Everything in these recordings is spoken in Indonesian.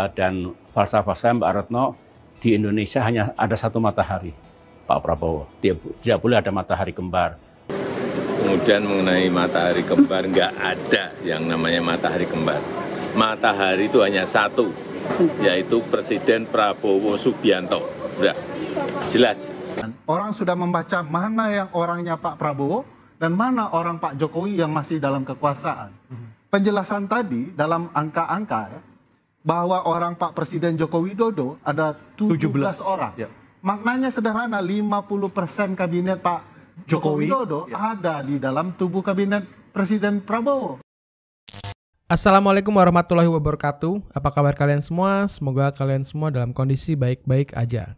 Dan falsafah Mbak Retno, di Indonesia hanya ada satu matahari, Pak Prabowo. Tidak boleh ada matahari kembar. Kemudian mengenai matahari kembar, nggak ada yang namanya matahari kembar. Matahari itu hanya satu, yaitu Presiden Prabowo Subianto. Udah, jelas. Orang sudah membaca mana yang orangnya Pak Prabowo dan mana orang Pak Jokowi yang masih dalam kekuasaan. Penjelasan tadi dalam angka-angka ya, bahwa orang Pak Presiden Joko Widodo ada 17 orang. Ya. Maknanya sederhana, 50% kabinet Pak Joko Widodo ada di dalam tubuh kabinet Presiden Prabowo. Assalamualaikum warahmatullahi wabarakatuh. Apa kabar kalian semua? Semoga kalian semua dalam kondisi baik-baik aja.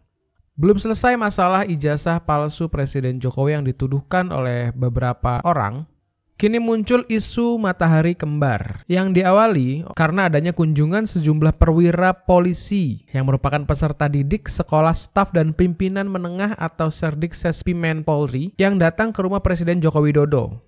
Belum selesai masalah ijazah palsu Presiden Jokowi yang dituduhkan oleh beberapa orang. Kini muncul isu matahari kembar yang diawali karena adanya kunjungan sejumlah perwira polisi yang merupakan peserta didik sekolah staf dan pimpinan menengah atau Serdik Sespimen Polri yang datang ke rumah Presiden Joko Widodo.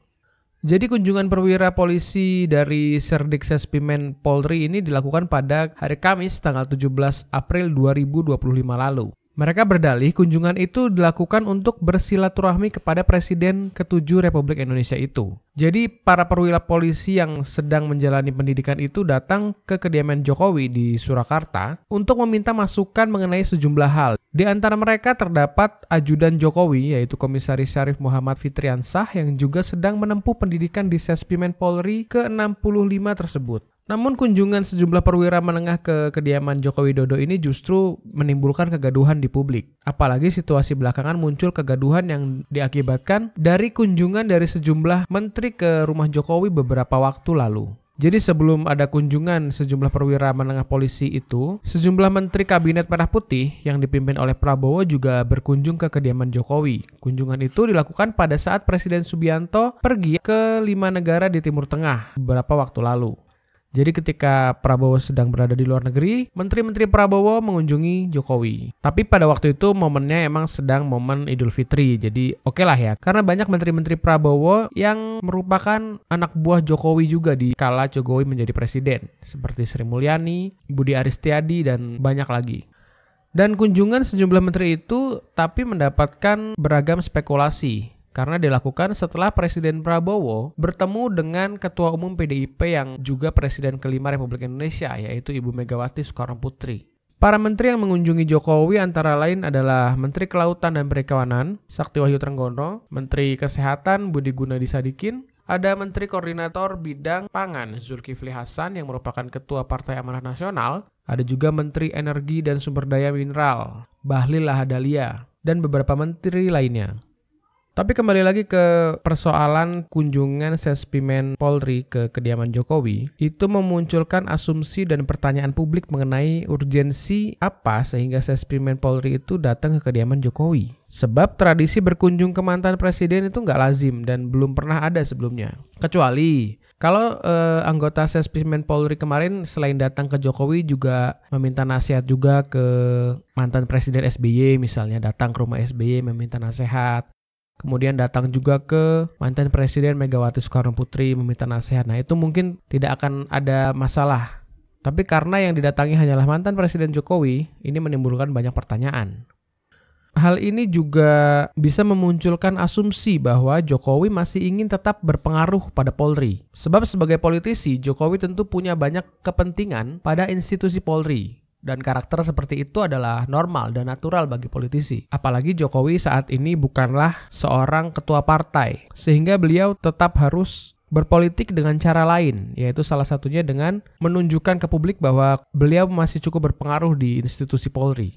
Jadi kunjungan perwira polisi dari Serdik Sespimen Polri ini dilakukan pada hari Kamis tanggal 17 April 2025 lalu. Mereka berdalih kunjungan itu dilakukan untuk bersilaturahmi kepada Presiden ke-7 Republik Indonesia itu. Jadi para perwira polisi yang sedang menjalani pendidikan itu datang ke kediaman Jokowi di Surakarta untuk meminta masukan mengenai sejumlah hal. Di antara mereka terdapat ajudan Jokowi yaitu Komisaris Syarif Muhammad Fitriansah yang juga sedang menempuh pendidikan di Sespimen Polri ke-65 tersebut. Namun kunjungan sejumlah perwira menengah ke kediaman Joko Widodo ini justru menimbulkan kegaduhan di publik. Apalagi situasi belakangan muncul kegaduhan yang diakibatkan dari kunjungan dari sejumlah menteri ke rumah Jokowi beberapa waktu lalu. Jadi sebelum ada kunjungan sejumlah perwira menengah polisi itu, sejumlah menteri kabinet merah putih yang dipimpin oleh Prabowo juga berkunjung ke kediaman Jokowi. Kunjungan itu dilakukan pada saat Presiden Subianto pergi ke 5 negara di Timur Tengah beberapa waktu lalu. Jadi ketika Prabowo sedang berada di luar negeri, menteri-menteri Prabowo mengunjungi Jokowi. Tapi pada waktu itu momennya emang sedang momen Idul Fitri, jadi oke lah ya. Karena banyak menteri-menteri Prabowo yang merupakan anak buah Jokowi juga di kala Jokowi menjadi presiden. Seperti Sri Mulyani, Budi Aristiadi, dan banyak lagi. Dan kunjungan sejumlah menteri itu tapi mendapatkan beragam spekulasi. Karena dilakukan setelah Presiden Prabowo bertemu dengan Ketua Umum PDIP yang juga Presiden kelima Republik Indonesia, yaitu Ibu Megawati Soekarno Putri. Para menteri yang mengunjungi Jokowi antara lain adalah Menteri Kelautan dan Perikanan, Sakti Wahyu Trenggono, Menteri Kesehatan, Budi Gunadi Sadikin, ada Menteri Koordinator Bidang Pangan, Zulkifli Hasan yang merupakan Ketua Partai Amanah Nasional, ada juga Menteri Energi dan Sumber Daya Mineral, Bahlil Lahadalia, dan beberapa menteri lainnya. Tapi kembali lagi ke persoalan kunjungan Sespimen Polri ke kediaman Jokowi, itu memunculkan asumsi dan pertanyaan publik mengenai urgensi apa sehingga Sespimen Polri itu datang ke kediaman Jokowi. Sebab tradisi berkunjung ke mantan presiden itu nggak lazim dan belum pernah ada sebelumnya. Kecuali kalau anggota Sespimen Polri kemarin selain datang ke Jokowi juga meminta nasihat juga ke mantan presiden SBY, misalnya datang ke rumah SBY meminta nasihat. Kemudian datang juga ke mantan Presiden Megawati Soekarno Putri meminta nasihat. Nah itu mungkin tidak akan ada masalah. Tapi karena yang didatangi hanyalah mantan Presiden Jokowi, ini menimbulkan banyak pertanyaan. Hal ini juga bisa memunculkan asumsi bahwa Jokowi masih ingin tetap berpengaruh pada Polri. Sebab sebagai politisi, Jokowi tentu punya banyak kepentingan pada institusi Polri. Dan karakter seperti itu adalah normal dan natural bagi politisi. Apalagi Jokowi saat ini bukanlah seorang ketua partai, sehingga beliau tetap harus berpolitik dengan cara lain, yaitu salah satunya dengan menunjukkan ke publik bahwa beliau masih cukup berpengaruh di institusi Polri.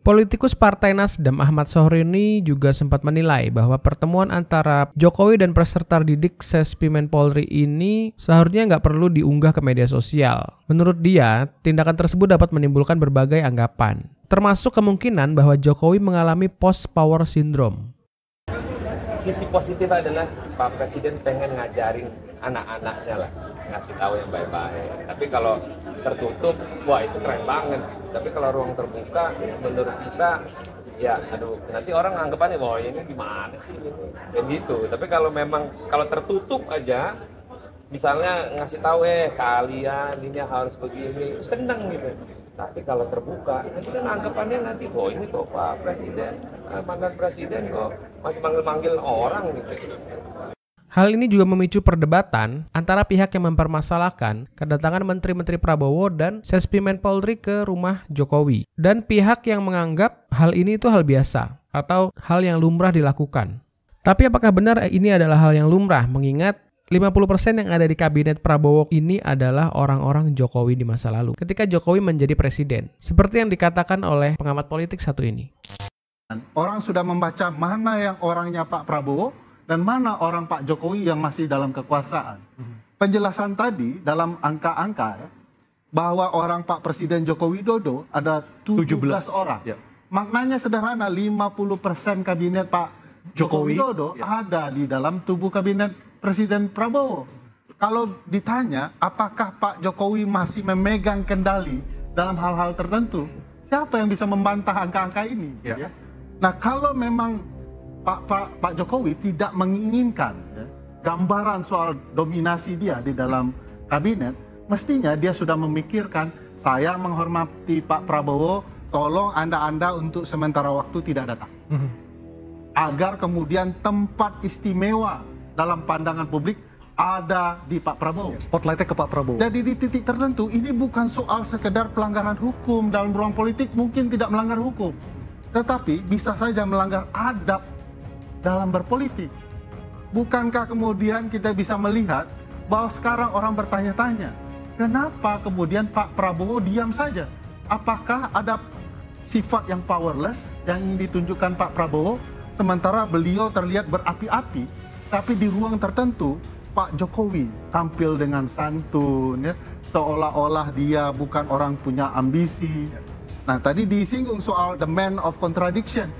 Politikus Partai Nasdem Ahmad Syahrini juga sempat menilai bahwa pertemuan antara Jokowi dan peserta didik Sespimen Polri ini seharusnya nggak perlu diunggah ke media sosial. Menurut dia, tindakan tersebut dapat menimbulkan berbagai anggapan, termasuk kemungkinan bahwa Jokowi mengalami post-power syndrome. Sisi positif adalah Pak Presiden pengen ngajarin anak-anaknya lah, ngasih tahu yang baik-baik. Tapi kalau tertutup, wah itu keren banget. Tapi kalau ruang terbuka, menurut kita, ya aduh, nanti orang anggapannya, wah ini gimana sih ini, kayak gitu. Tapi kalau memang kalau tertutup aja, misalnya ngasih tahu kalian ini harus begini, seneng gitu. Tapi kalau terbuka, nanti kan anggapannya nanti, oh ini kok Pak Presiden, mantan Presiden kok masih manggil-manggil orang gitu. Hal ini juga memicu perdebatan antara pihak yang mempermasalahkan kedatangan Menteri-Menteri Prabowo dan Sespri Polri ke rumah Jokowi, dan pihak yang menganggap hal ini itu hal biasa atau hal yang lumrah dilakukan. Tapi apakah benar ini adalah hal yang lumrah, mengingat 50% yang ada di kabinet Prabowo ini adalah orang-orang Jokowi di masa lalu, ketika Jokowi menjadi presiden, seperti yang dikatakan oleh pengamat politik satu ini. Orang sudah membaca mana yang orangnya Pak Prabowo dan mana orang Pak Jokowi yang masih dalam kekuasaan. Penjelasan tadi dalam angka-angka bahwa orang Pak Presiden Joko Widodo ada 17 orang. Ya. Maknanya sederhana, 50% kabinet Pak Joko Widodo ada di dalam tubuh kabinet Presiden Prabowo. Kalau ditanya apakah Pak Jokowi masih memegang kendali dalam hal-hal tertentu, siapa yang bisa membantah angka-angka ini? Ya. Nah, kalau memang Pak Jokowi tidak menginginkan gambaran soal dominasi dia di dalam kabinet, mestinya dia sudah memikirkan, saya menghormati Pak Prabowo, tolong Anda untuk sementara waktu tidak datang. Agar kemudian tempat istimewa dalam pandangan publik ada di Pak Prabowo. Spotlightnya ke Pak Prabowo. Jadi di titik tertentu ini bukan soal sekedar pelanggaran hukum dalam ruang politik, mungkin tidak melanggar hukum, tetapi bisa saja melanggar adab dalam berpolitik. Bukankah kemudian kita bisa melihat bahwa sekarang orang bertanya-tanya, kenapa kemudian Pak Prabowo diam saja? Apakah ada sifat yang powerless yang ingin ditunjukkan Pak Prabowo, sementara beliau terlihat berapi-api? Tapi di ruang tertentu, Pak Jokowi tampil dengan santun, seolah-olah dia bukan orang punya ambisi. Nah, tadi disinggung soal the man of contradiction.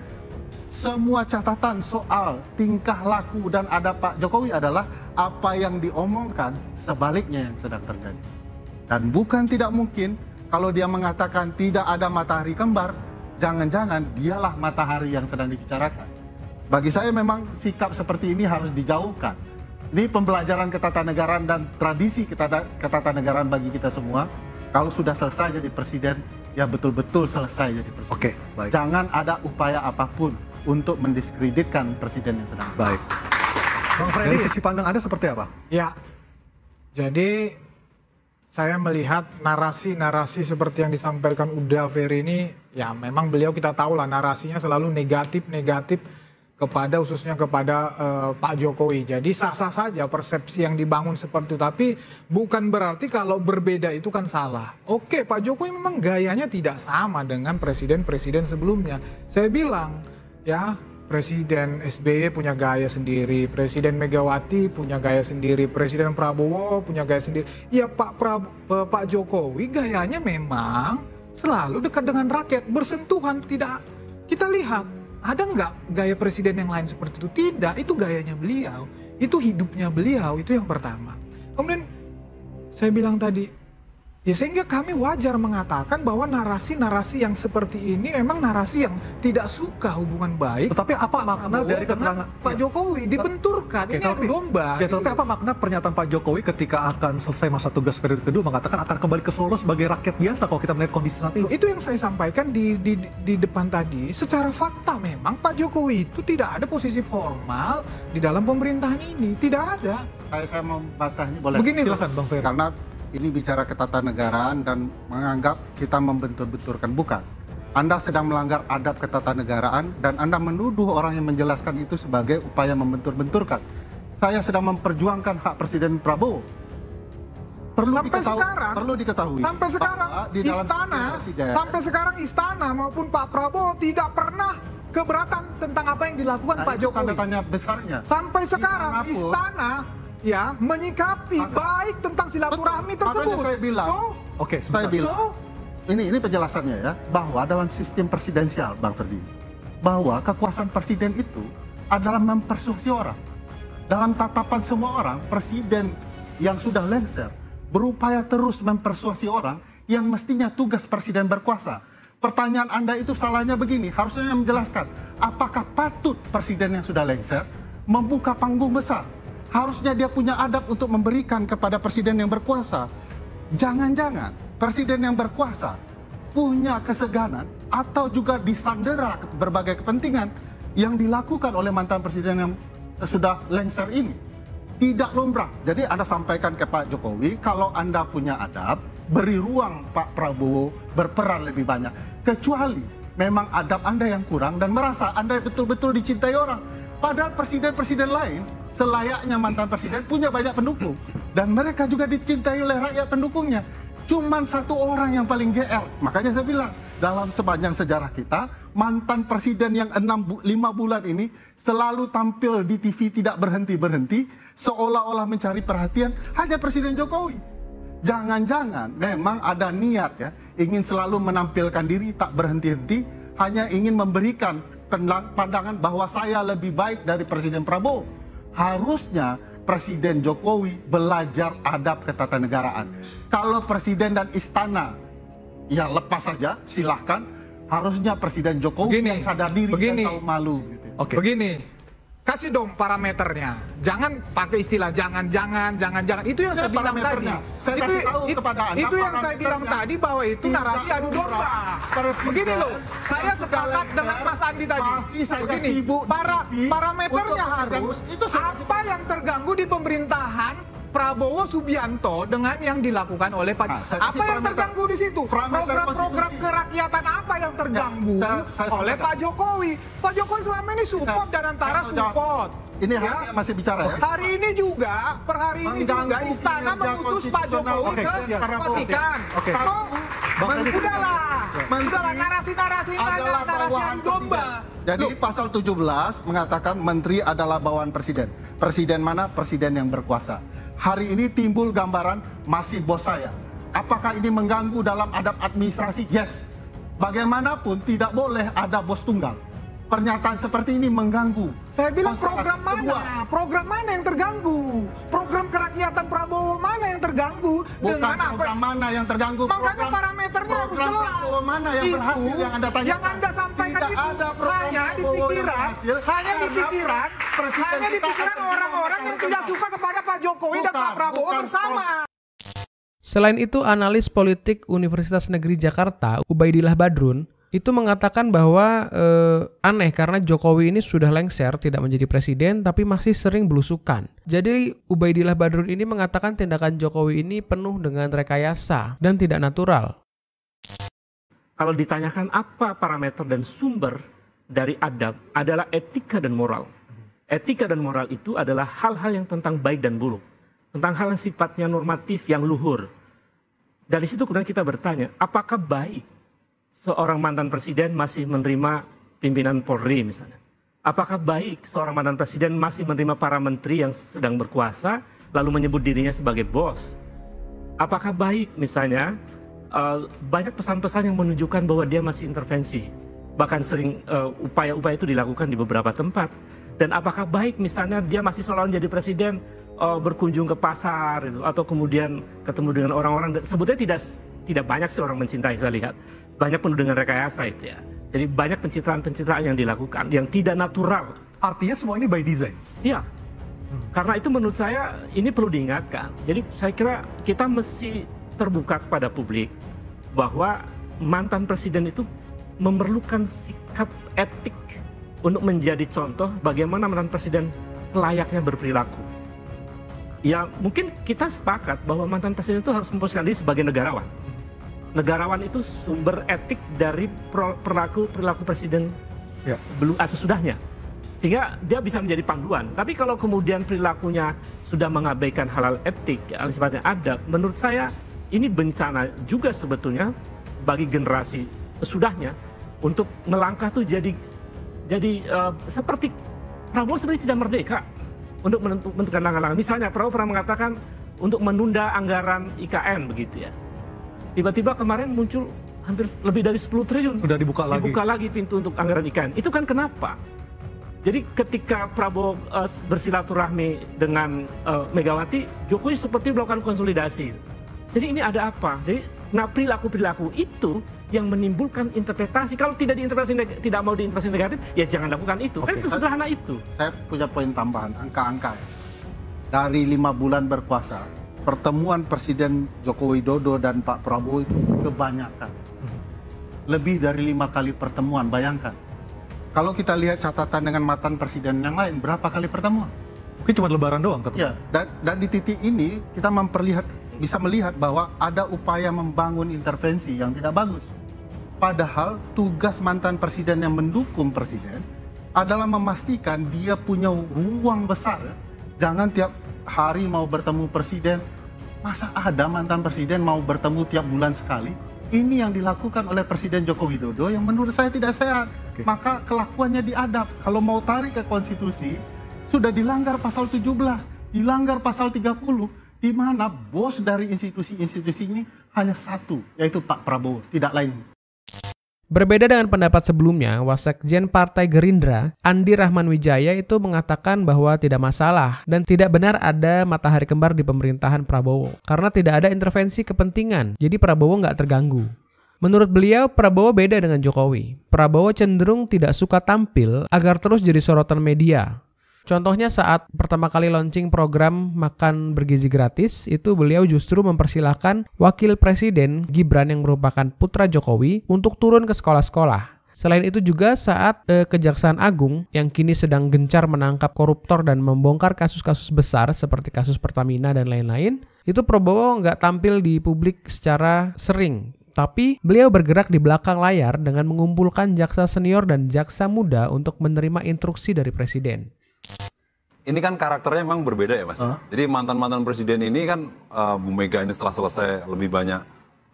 Semua catatan soal tingkah laku dan adab Pak Jokowi adalah apa yang diomongkan sebaliknya yang sedang terjadi. Dan bukan tidak mungkin kalau dia mengatakan tidak ada matahari kembar, jangan-jangan dialah matahari yang sedang dibicarakan. Bagi saya memang sikap seperti ini harus dijauhkan. Ini pembelajaran ketatanegaraan dan tradisi ketatanegaraan bagi kita semua. Kalau sudah selesai jadi presiden, ya betul-betul selesai jadi presiden. Oke, baik. Jangan ada upaya apapun untuk mendiskreditkan presiden yang sedang. Baik. Bang Freddy, dari sisi pandang Anda seperti apa? Ya, jadi saya melihat narasi-narasi seperti yang disampaikan Uda Ferry ini, ya memang beliau kita tahu lah narasinya selalu negatif kepada khususnya kepada Pak Jokowi. Jadi sah-sah saja persepsi yang dibangun seperti itu, tapi bukan berarti kalau berbeda itu kan salah. Oke, Pak Jokowi memang gayanya tidak sama dengan presiden-presiden sebelumnya. Saya bilang, ya Presiden SBY punya gaya sendiri, Presiden Megawati punya gaya sendiri, Presiden Prabowo punya gaya sendiri. Ya Pak Jokowi gayanya memang selalu dekat dengan rakyat, bersentuhan. Tidak, kita lihat ada nggak gaya presiden yang lain seperti itu? Tidak, itu gayanya beliau, itu hidupnya beliau, itu yang pertama. Kemudian saya bilang tadi, ya sehingga kami wajar mengatakan bahwa narasi-narasi yang seperti ini memang narasi yang tidak suka hubungan baik. Tetapi apa makna dari keterangan Pak Jokowi dibenturkan? Ini adu domba. Ya, tetapi apa makna pernyataan Pak Jokowi ketika akan selesai masa tugas periode kedua mengatakan akan kembali ke Solo sebagai rakyat biasa kalau kita melihat kondisi saat ini? Itu yang saya sampaikan di depan tadi. Secara fakta memang Pak Jokowi itu tidak ada posisi formal di dalam pemerintahan ini. Tidak ada. Saya mau bantahnya boleh? Begini, silakan Bang Ferry. Karena ini bicara ketatanegaraan dan menganggap kita membentur-benturkan. Bukan. Anda sedang melanggar adab ketatanegaraan dan Anda menuduh orang yang menjelaskan itu sebagai upaya membentur-benturkan. Saya sedang memperjuangkan hak Presiden Prabowo. Perlu diketahui. Sampai sekarang istana maupun Pak Prabowo tidak pernah keberatan tentang apa yang dilakukan Pak Jokowi. Tanda tanya besarnya. Sampai sekarang istana ya menyikapi baik tentang silaturahmi tersebut. Saya bilang, ini penjelasannya ya, bahwa dalam sistem presidensial, Bang Ferdi, bahwa kekuasaan presiden itu adalah mempersuasi orang. Dalam tatapan semua orang, presiden yang sudah lengser berupaya terus mempersuasi orang yang mestinya tugas presiden berkuasa. Pertanyaan Anda itu salahnya begini, harusnya menjelaskan apakah patut presiden yang sudah lengser membuka panggung besar Harusnya dia punya adab untuk memberikan kepada presiden yang berkuasa. Jangan-jangan presiden yang berkuasa punya keseganan atau juga disandera berbagai kepentingan yang dilakukan oleh mantan presiden yang sudah lengser ini. Tidak lumrah. Jadi Anda sampaikan ke Pak Jokowi, kalau Anda punya adab, beri ruang Pak Prabowo berperan lebih banyak. Kecuali memang adab Anda yang kurang dan merasa Anda betul-betul dicintai orang. Padahal presiden-presiden lain, selayaknya mantan presiden, punya banyak pendukung. Dan mereka juga dicintai oleh rakyat pendukungnya. Cuman satu orang yang paling GR. Makanya saya bilang, dalam sepanjang sejarah kita, mantan presiden yang 5 bulan ini selalu tampil di TV tidak berhenti-berhenti, seolah-olah mencari perhatian hanya Presiden Jokowi. Jangan-jangan memang ada niat ya, ingin selalu menampilkan diri tak berhenti-henti, hanya ingin memberikan pandangan bahwa saya lebih baik dari Presiden Prabowo. Harusnya Presiden Jokowi belajar adab ketatanegaraan. Kalau Presiden dan Istana ya lepas saja, silahkan. Harusnya Presiden Jokowi yang sadar diri dan tahu malu. Gitu. Begini, kasih dong parameternya. Jangan pakai istilah jangan. Itu yang saya bilang tadi. Saya kasih tahu kepada Anda. Itu yang saya bilang tadi bahwa itu narasi adu domba. Begini loh, saya sepakat dengan Mas Andi tadi. Begini, parameternya harus apa yang terganggu di pemerintahan Prabowo Subianto dengan yang dilakukan oleh Pak. Apa yang terganggu di situ? Program-program kerakyatan apa yang terganggu oleh Pak Jokowi? Pak Jokowi selama ini support dan antara support. Ini ya, masih bicara ya. Hari ini juga, per hari ini juga Istana mengutus Pak Jokowi ke Vatikan. Udahlah narasi-narasi adu domba. Jadi pasal 17 mengatakan menteri adalah bawahan presiden. Presiden mana? Presiden yang berkuasa. Hari ini timbul gambaran masih bos saya. Apakah ini mengganggu dalam adab administrasi? Yes. Bagaimanapun tidak boleh ada bos tunggal. Pernyataan seperti ini mengganggu. Saya bilang program mana? Program mana yang terganggu? Program kerakyatan Prabowo mana yang terganggu? Bukan program mana yang terganggu. Makanya parameternya harus jelas. Prabowo mana yang berhasil yang Anda tanyakan? Yang Anda sampaikan tidak itu ada hanya di pikiran orang-orang yang tidak suka kepada Pak Jokowi dan Pak Prabowo bersama. Selain itu, analis politik Universitas Negeri Jakarta, Ubaidillah Badrun, itu mengatakan bahwa aneh karena Jokowi ini sudah lengser tidak menjadi presiden tapi masih sering belusukan. Jadi Ubaidillah Badrun ini mengatakan tindakan Jokowi ini penuh dengan rekayasa dan tidak natural. Kalau ditanyakan apa parameter dan sumber dari adab adalah etika dan moral. Etika dan moral itu adalah hal-hal yang tentang baik dan buruk. Tentang hal yang sifatnya normatif yang luhur. Dari situ kemudian kita bertanya, apakah baik seorang mantan presiden masih menerima pimpinan Polri misalnya? Apakah baik seorang mantan presiden masih menerima para menteri yang sedang berkuasa lalu menyebut dirinya sebagai bos? Apakah baik misalnya banyak pesan-pesan yang menunjukkan bahwa dia masih intervensi? Bahkan sering upaya-upaya itu dilakukan di beberapa tempat. Dan apakah baik misalnya dia masih seolah jadi presiden berkunjung ke pasar gitu, atau kemudian ketemu dengan orang-orang? Sebetulnya tidak banyak sih orang mencintai, saya lihat. Banyak penuh dengan rekayasa itu ya. Jadi banyak pencitraan-pencitraan yang dilakukan yang tidak natural. Artinya semua ini by design? Iya. Karena itu menurut saya ini perlu diingatkan. Jadi saya kira kita mesti terbuka kepada publik bahwa mantan presiden itu memerlukan sikap etik untuk menjadi contoh bagaimana mantan presiden selayaknya berperilaku. Ya mungkin kita sepakat bahwa mantan presiden itu harus memposisikan diri sebagai negarawan. Negarawan itu sumber etik dari perilaku presiden sesudahnya. Sehingga dia bisa menjadi panduan. Tapi kalau kemudian perilakunya sudah mengabaikan hal-hal etik, sifatnya adab, menurut saya ini bencana juga sebetulnya bagi generasi sesudahnya untuk melangkah tuh jadi seperti Prabowo sebenarnya tidak merdeka untuk menentukan langkah-langkah. Misalnya Prabowo pernah mengatakan untuk menunda anggaran IKN begitu ya. Tiba-tiba kemarin muncul hampir lebih dari 10 triliun. Sudah dibuka lagi pintu untuk anggaran IKN. Itu kan kenapa? Jadi ketika Prabowo bersilaturahmi dengan Megawati, Jokowi seperti melakukan konsolidasi. Jadi ini ada apa? Jadi perilaku-perilaku itu yang menimbulkan interpretasi. Kalau tidak mau diinterpretasi negatif, ya jangan lakukan itu. Kan sesederhana itu. Saya punya poin tambahan, angka-angka. dari 5 bulan berkuasa, pertemuan Presiden Joko Widodo dan Pak Prabowo itu kebanyakan. Lebih dari 5 kali pertemuan, bayangkan. Kalau kita lihat catatan dengan mantan presiden yang lain, berapa kali pertemuan? Mungkin cuma lebaran doang ketemu. Ya, dan di titik ini kita bisa melihat bahwa ada upaya membangun intervensi yang tidak bagus. Padahal tugas mantan presiden yang mendukung presiden adalah memastikan dia punya ruang besar. Jangan tiap hari mau bertemu presiden. Masa ada mantan presiden mau bertemu tiap bulan sekali? Ini yang dilakukan oleh Presiden Joko Widodo yang menurut saya tidak sehat. Maka kelakuannya diadab. Kalau mau tarik ke konstitusi, sudah dilanggar pasal 17, dilanggar pasal 30, di mana bos dari institusi-institusi ini hanya satu, yaitu Pak Prabowo, tidak lain. Berbeda dengan pendapat sebelumnya, Wasekjen Partai Gerindra, Andi Rahman Wijaya itu mengatakan bahwa tidak masalah dan tidak benar ada matahari kembar di pemerintahan Prabowo karena tidak ada intervensi kepentingan, jadi Prabowo nggak terganggu. Menurut beliau, Prabowo beda dengan Jokowi. Prabowo cenderung tidak suka tampil agar terus jadi sorotan media. Contohnya saat pertama kali launching program makan bergizi gratis, itu beliau justru mempersilahkan Wakil Presiden Gibran yang merupakan putra Jokowi untuk turun ke sekolah-sekolah. Selain itu juga saat Kejaksaan Agung yang kini sedang gencar menangkap koruptor dan membongkar kasus-kasus besar seperti kasus Pertamina dan lain-lain, itu Prabowo nggak tampil di publik secara sering. Tapi beliau bergerak di belakang layar dengan mengumpulkan jaksa senior dan jaksa muda untuk menerima instruksi dari presiden. Ini kan karakternya memang berbeda ya Mas. Jadi mantan-mantan presiden ini kan Bu Mega ini setelah selesai lebih banyak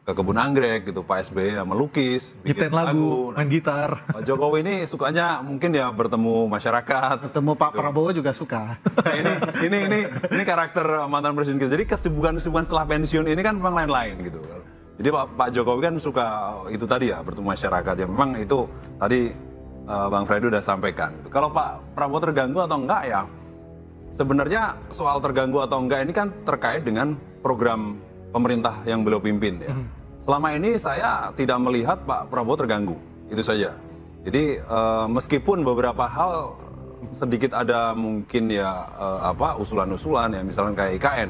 ke kebun anggrek gitu, Pak SBY ya melukis, Bikin lagu, main gitar. Pak Jokowi ini sukanya mungkin ya bertemu masyarakat. Ketemu Pak Prabowo juga suka. ini karakter mantan presiden kita. Jadi kesibukan setelah pensiun ini kan memang lain-lain gitu. Jadi Pak Jokowi kan suka itu tadi ya bertemu masyarakat ya. Memang itu tadi Bang Freddy udah sampaikan. Kalau Pak Prabowo terganggu atau enggak ya? Sebenarnya soal terganggu atau enggak ini kan terkait dengan program pemerintah yang beliau pimpin ya. Selama ini saya tidak melihat Pak Prabowo terganggu, itu saja. Jadi meskipun beberapa hal sedikit ada mungkin ya usulan-usulan ya, misalnya kayak IKN.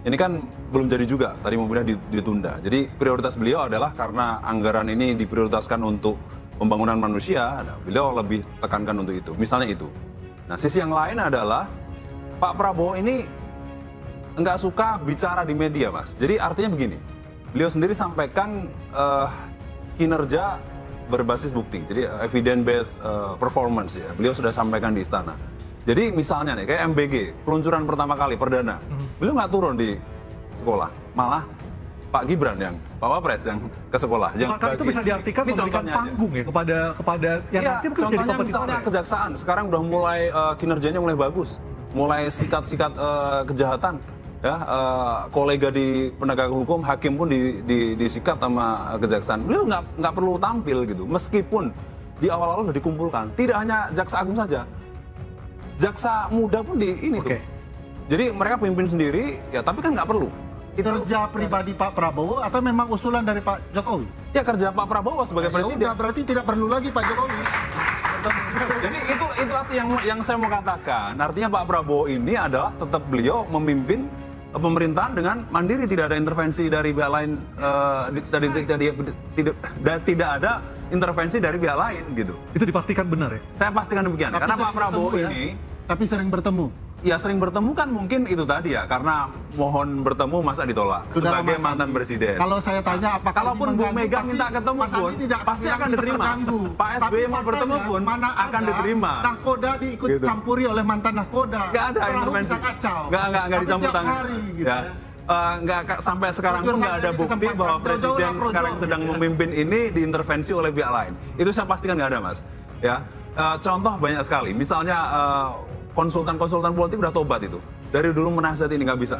Ini kan belum jadi juga, tadi mobilnya ditunda. Jadi prioritas beliau adalah karena anggaran ini diprioritaskan untuk pembangunan manusia, nah, beliau lebih tekankan untuk itu, misalnya itu. Nah sisi yang lain adalah Pak Prabowo ini nggak suka bicara di media, Mas. Jadi artinya begini, beliau sendiri sampaikan kinerja berbasis bukti, jadi evidence based performance ya. Beliau sudah sampaikan di istana. Jadi misalnya nih kayak MBG, peluncuran pertama kali perdana, beliau nggak turun di sekolah, malah Pak Gibran yang Pak Wapres yang ke sekolah. Maka itu bisa diartikan memberikan panggung ya kepada yang ya, nanti mungkin contohnya jadi misalnya kejaksaan sekarang udah mulai kinerjanya mulai bagus, mulai sikat-sikat kejahatan ya, kolega di penegak hukum, hakim pun disikat sama kejaksaan. Beliau nggak perlu tampil gitu, meskipun di awal-awal sudah dikumpulkan. Tidak hanya jaksa agung saja, jaksa muda pun di ini tuh. Jadi mereka pimpin sendiri ya, tapi kan nggak perlu. Kerja pribadi Pak Prabowo atau memang usulan dari Pak Jokowi? Ya kerja Pak Prabowo sebagai presiden. Udah, berarti tidak perlu lagi Pak Jokowi. Jadi itu yang saya mau katakan. Artinya Pak Prabowo ini adalah tetap beliau memimpin pemerintahan dengan mandiri, tidak ada intervensi dari pihak lain, tidak ada intervensi dari pihak lain gitu. Itu dipastikan benar ya? Saya pastikan demikian. Tapi karena Pak Prabowo ini tapi sering bertemu. Ya sering bertemu kan mungkin itu tadi ya, karena mohon bertemu masa ditolak Sudah sebagai mantan presiden. Kalau saya tanya apakah kalaupun Bu Mega minta ketemu pun pasti akan diterima. Pak SBY mau bertemu pun akan diterima. Nahkoda diikut campuri oleh mantan nahkoda. Nggak ada intervensi. Nggak dicampur tangan. Gitu ya. Nggak sampai sekarang pun nggak ada bukti bahwa presiden sekarang sedang memimpin ini diintervensi oleh pihak lain. Itu saya pastikan nggak ada, Mas. Ya, contoh banyak sekali. Misalnya konsultan politik udah tobat itu. Dari dulu menasihat ini nggak bisa.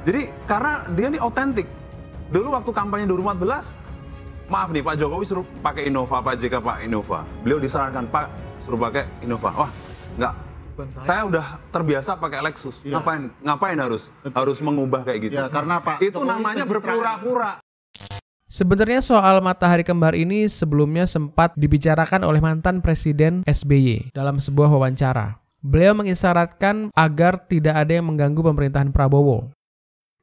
Jadi karena dia ini otentik. Dulu waktu kampanye 2014, maaf nih Pak Jokowi suruh pakai Innova, Pak JK Pak Innova. Beliau disarankan Pak suruh pakai Innova. Wah, nggak. Saya udah terbiasa pakai Lexus. Ya. Ngapain harus mengubah kayak gitu? Ya, karena Pak itu Jokowi namanya berpura-pura. Sebenarnya soal matahari kembar ini sebelumnya sempat dibicarakan oleh mantan Presiden SBY dalam sebuah wawancara. beliau mengisyaratkan agar tidak ada yang mengganggu pemerintahan Prabowo.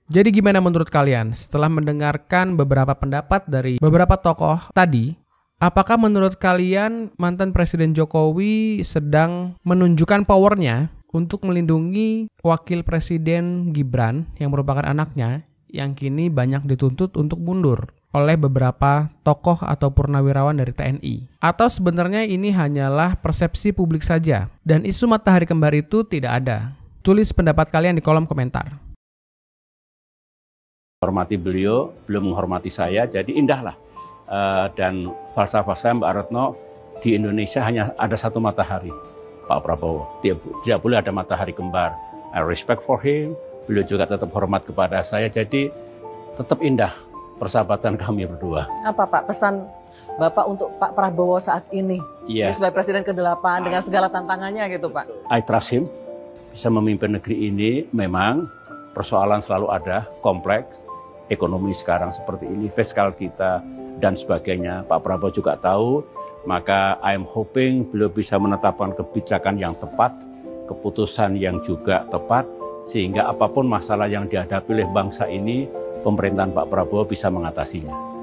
Jadi gimana menurut kalian setelah mendengarkan beberapa pendapat dari beberapa tokoh tadi? Apakah menurut kalian mantan Presiden Jokowi sedang menunjukkan powernya untuk melindungi wakil Presiden Gibran yang merupakan anaknya yang kini banyak dituntut untuk mundur oleh beberapa tokoh atau purnawirawan dari TNI? Atau sebenarnya ini hanyalah persepsi publik saja dan isu matahari kembar itu tidak ada? Tulis pendapat kalian di kolom komentar. Hormati beliau, belum menghormati saya, jadi indahlah. Dan falsafah Mbak Retno, di Indonesia hanya ada satu matahari, Pak Prabowo. Tidak boleh ada matahari kembar. I respect for him, beliau juga tetap hormat kepada saya, jadi tetap indah persahabatan kami berdua. Apa Pak pesan Bapak untuk Pak Prabowo saat ini? Iya. Sebagai Presiden ke-8 dengan segala tantangannya gitu Pak. I trust him, bisa memimpin negeri ini. Memang persoalan selalu ada, kompleks. Ekonomi sekarang seperti ini, fiskal kita dan sebagainya. Pak Prabowo juga tahu, maka I'm hoping beliau bisa menetapkan kebijakan yang tepat, keputusan yang juga tepat, sehingga apapun masalah yang dihadapi oleh bangsa ini, pemerintahan Pak Prabowo bisa mengatasinya.